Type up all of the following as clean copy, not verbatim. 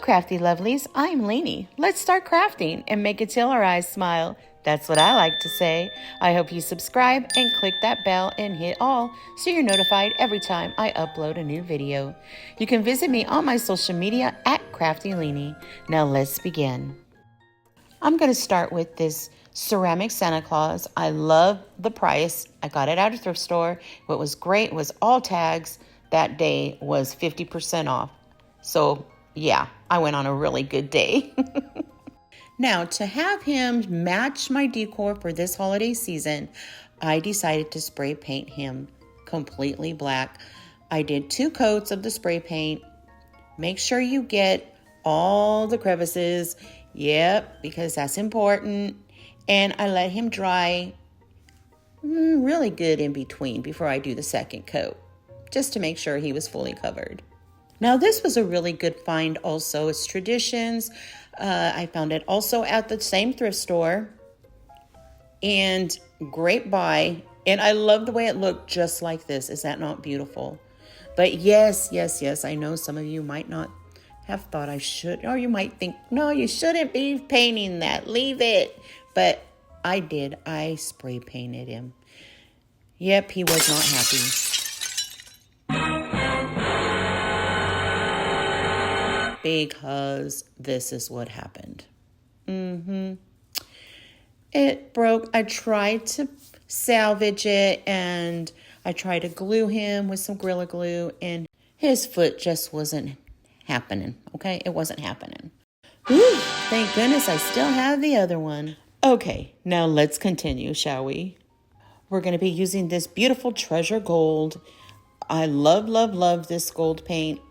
crafty lovelies, I'm Leeny. Let's start crafting and make it till our eyes smile. That's what I like to say. I hope you subscribe and click that bell and hit all so you're notified every time I upload a new video. You can visit me on my social media at KraftyLeeny. Now let's begin. I'm going to start with this ceramic Santa Claus. I love the price. I got it at a thrift store. What was great was all tags that day was 50% off. So yeah, I went on a really good day. Now, to have him match my decor for this holiday season, I decided to spray paint him completely black. I did 2 coats of the spray paint. Make sure you get all the crevices. Yep, because that's important. And I let him dry really good in between before I do the second coat, just to make sure he was fully covered. Now, this was a really good find also. It's Traditions. I found it also at the same thrift store. And great buy. And I love the way it looked just like this. Is that not beautiful? But yes, I know some of you might not have thought I should. Or you might think, no, you shouldn't be painting that. Leave it. But I did. I spray painted him. Yep, he was not happy. Because this is what happened. It broke. I tried to salvage it and I tried to glue him with some Gorilla Glue and his foot just wasn't happening. Okay, it wasn't happening. Whew, thank goodness I still have the other one. Okay, now let's continue, shall we? We're going to be using this beautiful Treasure Gold. I love this gold paint.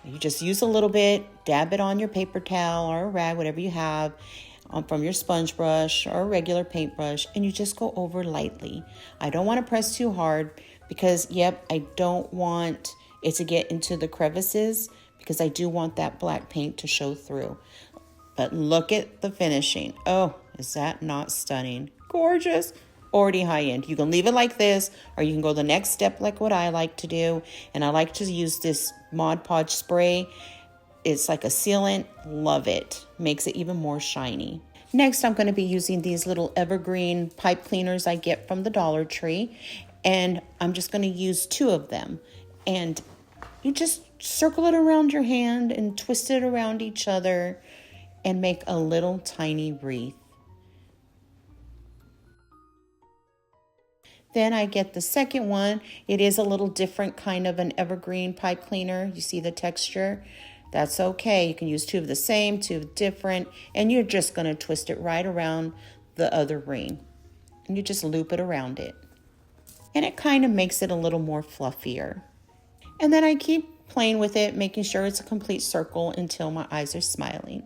You just use a little bit, dab it on your paper towel or a rag, whatever you have, from your sponge brush or a regular paintbrush, and you just go over lightly. I don't want to press too hard because, I don't want it to get into the crevices because I do want that black paint to show through. But look at the finishing. Oh, is that not stunning? Gorgeous. Already high end. You can leave it like this, or you can go the next step like what I like to do. And I like to use this Mod Podge spray. It's like a sealant. Love it. Makes it even more shiny. Next, I'm going to be using these little evergreen pipe cleaners I get from the Dollar Tree. And I'm just going to use 2 of them. And you just circle it around your hand and twist it around each other and make a little tiny wreath. Then I get the second one. It is a little different kind of an evergreen pipe cleaner. You see the texture? That's okay. You can use 2 of the same, 2 different, and you're just going to twist it right around the other ring. And you just loop it around it. And it kind of makes it a little more fluffier. And then I keep playing with it, making sure it's a complete circle until my eyes are smiling.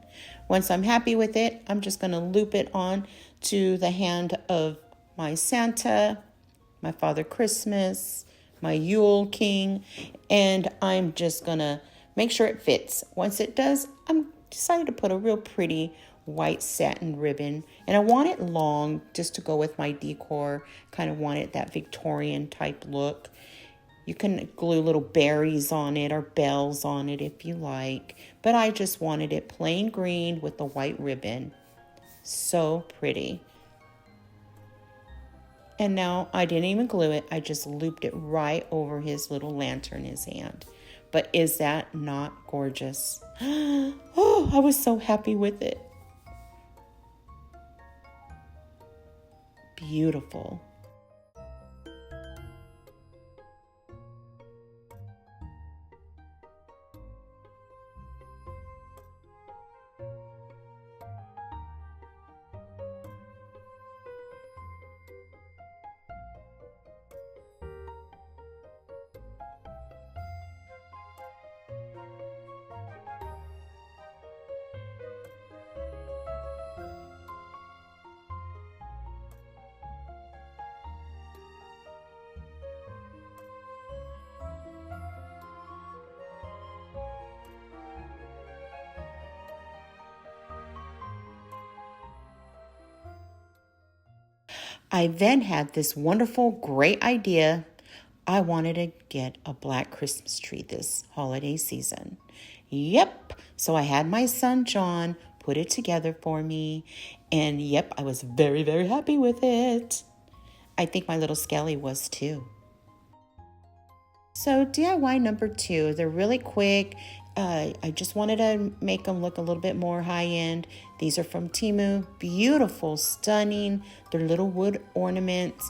Once I'm happy with it, I'm just going to loop it on to the hand of my Santa, my Father Christmas, my Yule King, and I'm just gonna make sure it fits. Once it does, I'm decided to put a real pretty white satin ribbon, and I want it long just to go with my decor. Kind of want it that Victorian type look. You can glue little berries on it or bells on it if you like, but I just wanted it plain green with the white ribbon. So pretty. And now I didn't even glue it. I just looped it right over his little lantern in his hand. But is that not gorgeous? Oh, I was so happy with it. Beautiful. I then had this wonderful, great idea. I wanted to get a black Christmas tree this holiday season. Yep. So I had my son John put it together for me. And yep, I was very, very happy with it. I think my little Skelly was too. So DIY number 2, they're really quick. I just wanted to make them look a little bit more high-end. These are from Temu. Beautiful, stunning. They're little wood ornaments.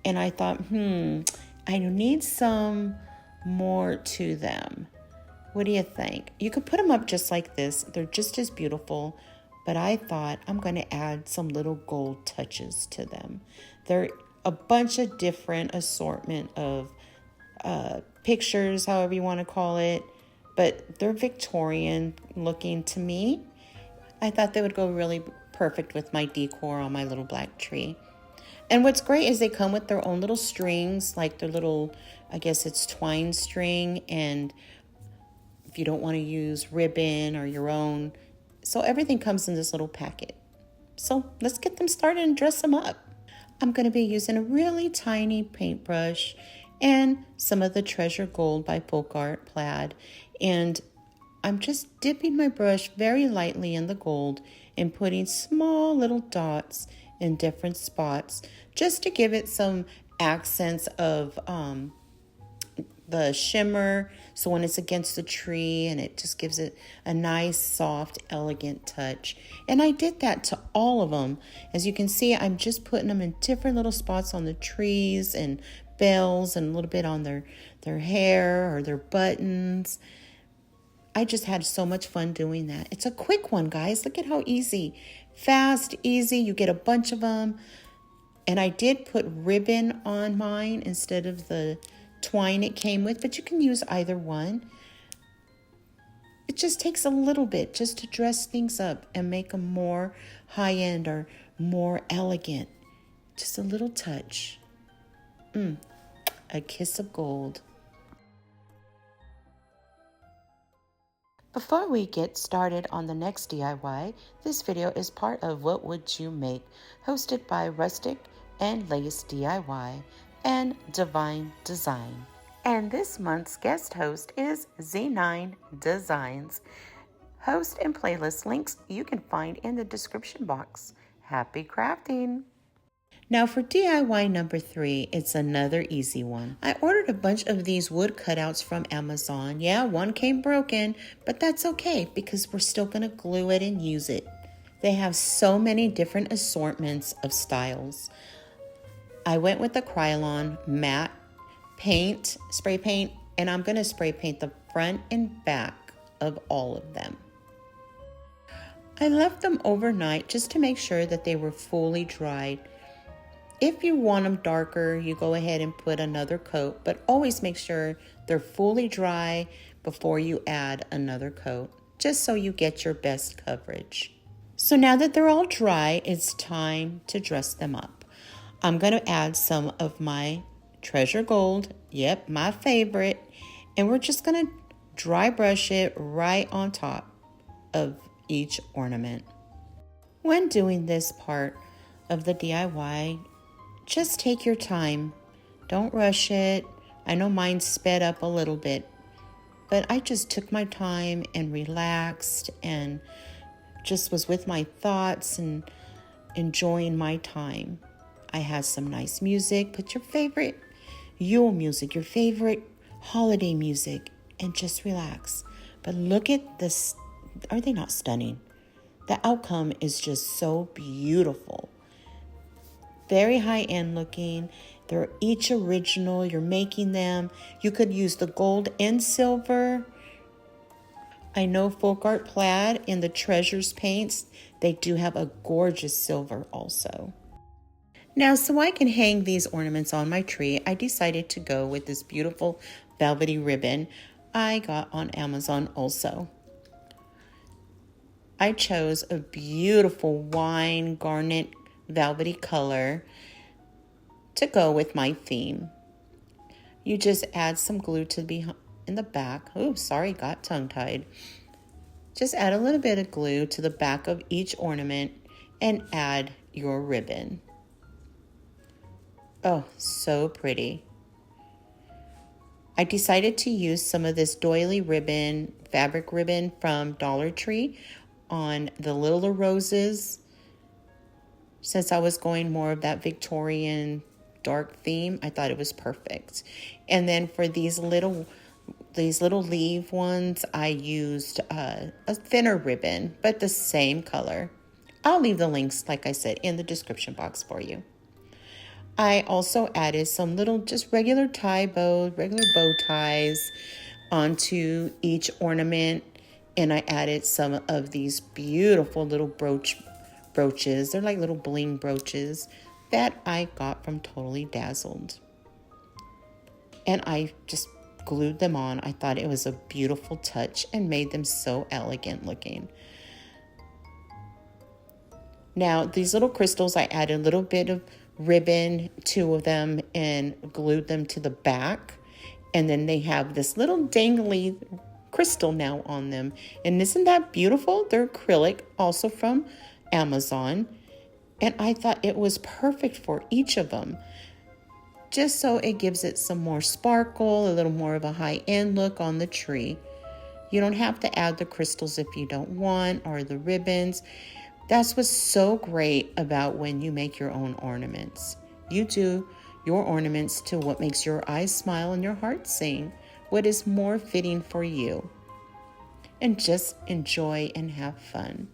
And I thought, I need some more to them. What do you think? You could put them up just like this. They're just as beautiful. But I thought I'm going to add some little gold touches to them. They're a bunch of different assortment of pictures, however you want to call it. But they're Victorian looking to me. I thought they would go really perfect with my decor on my little black tree. And what's great is they come with their own little strings, like their little, I guess it's twine string. And if you don't want to use ribbon or your own, so everything comes in this little packet. So let's get them started and dress them up. I'm going to be using a really tiny paintbrush and some of the Treasure Gold by Folk Art Plaid. And I'm just dipping my brush very lightly in the gold and putting small little dots in different spots just to give it some accents of the shimmer. So when it's against the tree, and it just gives it a nice, soft, elegant touch. And I did that to all of them. As you can see, I'm just putting them in different little spots on the trees and bells and a little bit on their hair or their buttons. I just had so much fun doing that. It's a quick one, guys. Look at how easy. Fast, easy. You get a bunch of them. And I did put ribbon on mine instead of the twine it came with, but you can use either one. It just takes a little bit just to dress things up and make them more high-end or more elegant. Just a little touch. A kiss of gold. Before we get started on the next DIY, this video is part of What Would You Make, hosted by Rustic and Lace DIY and Divine Design. And this month's guest host is Z9 Designs. Host and playlist links you can find in the description box. Happy crafting! Now for DIY number 3, it's another easy one. I ordered a bunch of these wood cutouts from Amazon. Yeah, one came broken, but that's okay because we're still going to glue it and use it. They have so many different assortments of styles. I went with the Krylon matte paint, spray paint, and I'm going to spray paint the front and back of all of them. I left them overnight just to make sure that they were fully dried. If you want them darker, you go ahead and put another coat, but always make sure they're fully dry before you add another coat, just so you get your best coverage. So now that they're all dry, it's time to dress them up. I'm going to add some of my Treasure Gold, yep, my favorite, and we're just going to dry brush it right on top of each ornament. When doing this part of the DIY, just take your time. Don't rush it. I know mine sped up a little bit, but I just took my time and relaxed and just was with my thoughts and enjoying my time. I had some nice music. Put your favorite Yule music, your favorite holiday music, and just relax. But look at this. Are they not stunning? The outcome is just so beautiful. Very high-end looking. They're each original. You're making them. You could use the gold and silver. I know Folk Art Plaid in the Treasures paints, they do have a gorgeous silver also. Now, so I can hang these ornaments on my tree, I decided to go with this beautiful velvety ribbon I got on Amazon also. I chose a beautiful wine garnet velvety color to go with my theme. You just add some glue to in the back. Oh, sorry, got tongue-tied. Just add a little bit of glue to the back of each ornament and add your ribbon. Oh, so pretty. I decided to use some of this doily ribbon, fabric ribbon from Dollar Tree on the little roses. Since I was going more of that Victorian dark theme, I thought it was perfect. And then for these little leaf ones, I used a thinner ribbon, but the same color. I'll leave the links, like I said, in the description box for you. I also added some little just regular bow ties onto each ornament. And I added some of these beautiful little brooches. They're like little bling brooches that I got from Totally Dazzled. And I just glued them on. I thought it was a beautiful touch and made them so elegant looking. Now, these little crystals, I added a little bit of ribbon, 2 of them, and glued them to the back. And then they have this little dangly crystal now on them. And isn't that beautiful? They're acrylic, also from Amazon. And I thought it was perfect for each of them, just so it gives it some more sparkle, a little more of a high-end look on the tree. You don't have to add the crystals if you don't want, or the ribbons. That's what's so great about when you make your own ornaments. You do your ornaments to what makes your eyes smile and your heart sing, what is more fitting for you. And just enjoy and have fun.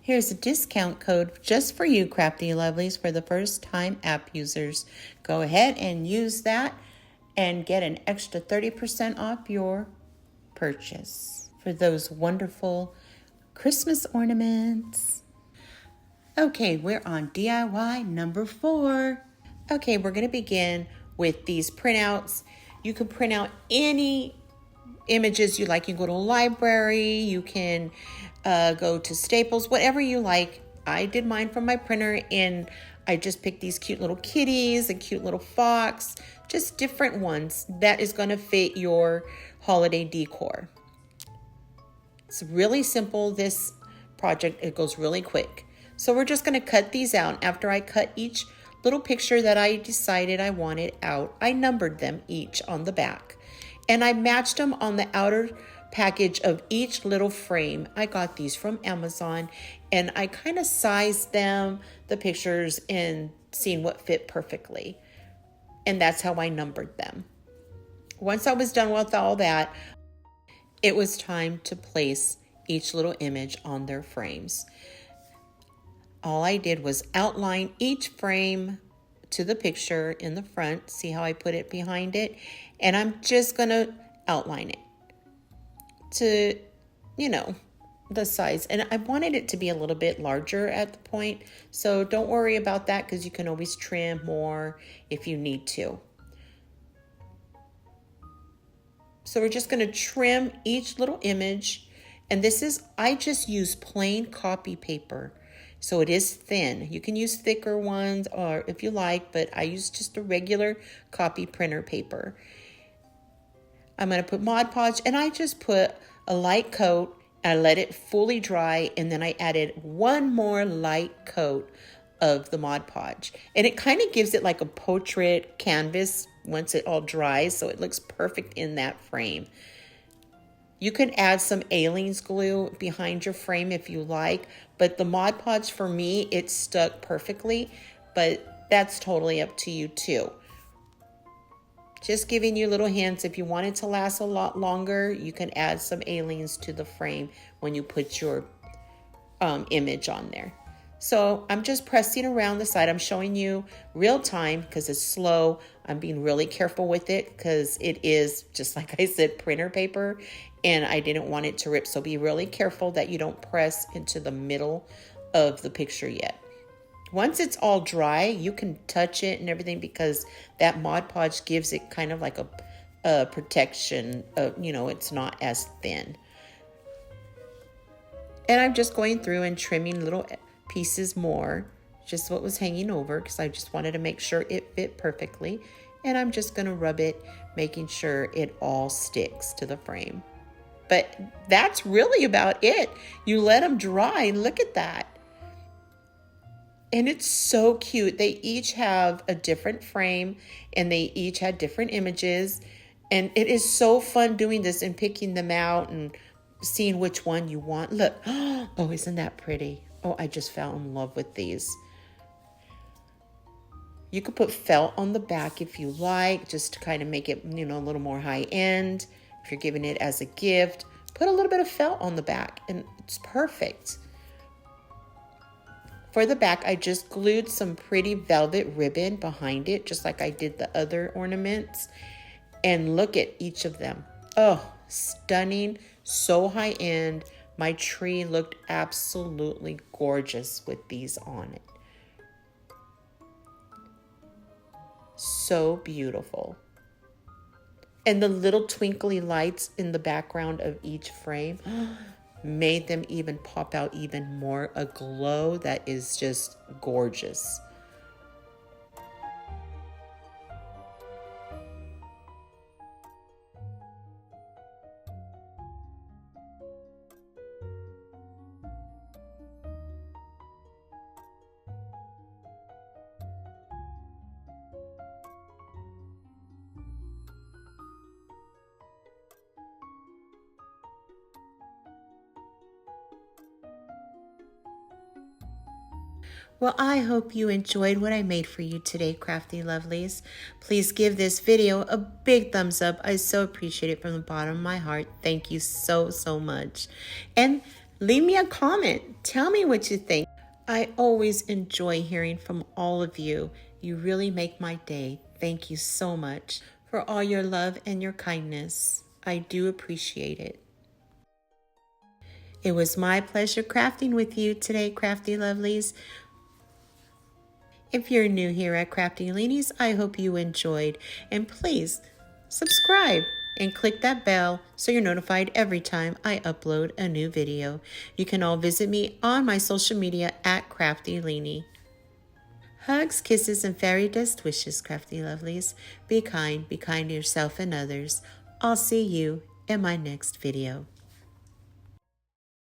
Here's a discount code just for you, Crafty Lovelies, for the first time app users. Go ahead and use that and get an extra 30% off your purchase for those wonderful Christmas ornaments. Okay, we're on DIY number 4. Okay, we're going to begin with these printouts. You can print out any images you like. You can go to a library, you can go to Staples, whatever you like. I did mine from my printer, and I just picked these cute little kitties, a cute little fox, just different ones that is going to fit your holiday decor. It's really simple, this project. It goes really quick. So we're just going to cut these out. After I cut each little picture that I decided I wanted out, I numbered them each on the back. And I matched them on the outer package of each little frame. I got these from Amazon, and I kind of sized them, the pictures, and seen what fit perfectly. And that's how I numbered them. Once I was done with all that, it was time to place each little image on their frames. All I did was outline each frame to the picture in the front. See how I put it behind it? And I'm just going to outline it to, the size. And I wanted it to be a little bit larger at the point. So don't worry about that, because you can always trim more if you need to. So we're just going to trim each little image. And I just use plain copy paper. So it is thin. You can use thicker ones or if you like, but I use just a regular copy printer paper. I'm going to put Mod Podge, and I just put a light coat. I let it fully dry, and then I added one more light coat of the Mod Podge. And it kind of gives it like a portrait canvas once it all dries, so it looks perfect in that frame. You can add some Aleene's glue behind your frame if you like, but the Mod Podge, for me, it stuck perfectly, but that's totally up to you too. Just giving you little hints. If you want it to last a lot longer, you can add some Aleene's to the frame when you put your image on there. So I'm just pressing around the side. I'm showing you real time because it's slow. I'm being really careful with it because it is, just like I said, printer paper, and I didn't want it to rip. So be really careful that you don't press into the middle of the picture yet. Once it's all dry, you can touch it and everything because that Mod Podge gives it kind of like a protection of, it's not as thin. And I'm just going through and trimming little pieces more, just what was hanging over, because I just wanted to make sure it fit perfectly. And I'm just going to rub it, making sure it all sticks to the frame. But that's really about it. You let them dry. Look at that. And it's so cute. They each have a different frame and they each had different images. And it is so fun doing this and picking them out and seeing which one you want. Look, oh, isn't that pretty? Oh, I just fell in love with these. You could put felt on the back if you like, just to kind of make it, a little more high end. If you're giving it as a gift, put a little bit of felt on the back and it's perfect. For the back, I just glued some pretty velvet ribbon behind it, just like I did the other ornaments. And look at each of them. Oh, stunning, so high end. My tree looked absolutely gorgeous with these on it. So beautiful. And the little twinkly lights in the background of each frame made them even pop out even more, a glow that is just gorgeous. Well, I hope you enjoyed what I made for you today, Crafty Lovelies. Please give this video a big thumbs up. I so appreciate it from the bottom of my heart. Thank you so, so much. And leave me a comment. Tell me what you think. I always enjoy hearing from all of you. You really make my day. Thank you so much for all your love and your kindness. I do appreciate it. It was my pleasure crafting with you today, Crafty Lovelies. If you're new here at KraftyLeeny's, I hope you enjoyed. And please subscribe and click that bell so you're notified every time I upload a new video. You can all visit me on my social media at KraftyLeeny. Hugs, kisses, and fairy dust wishes, Crafty Lovelies. Be kind to yourself and others. I'll see you in my next video.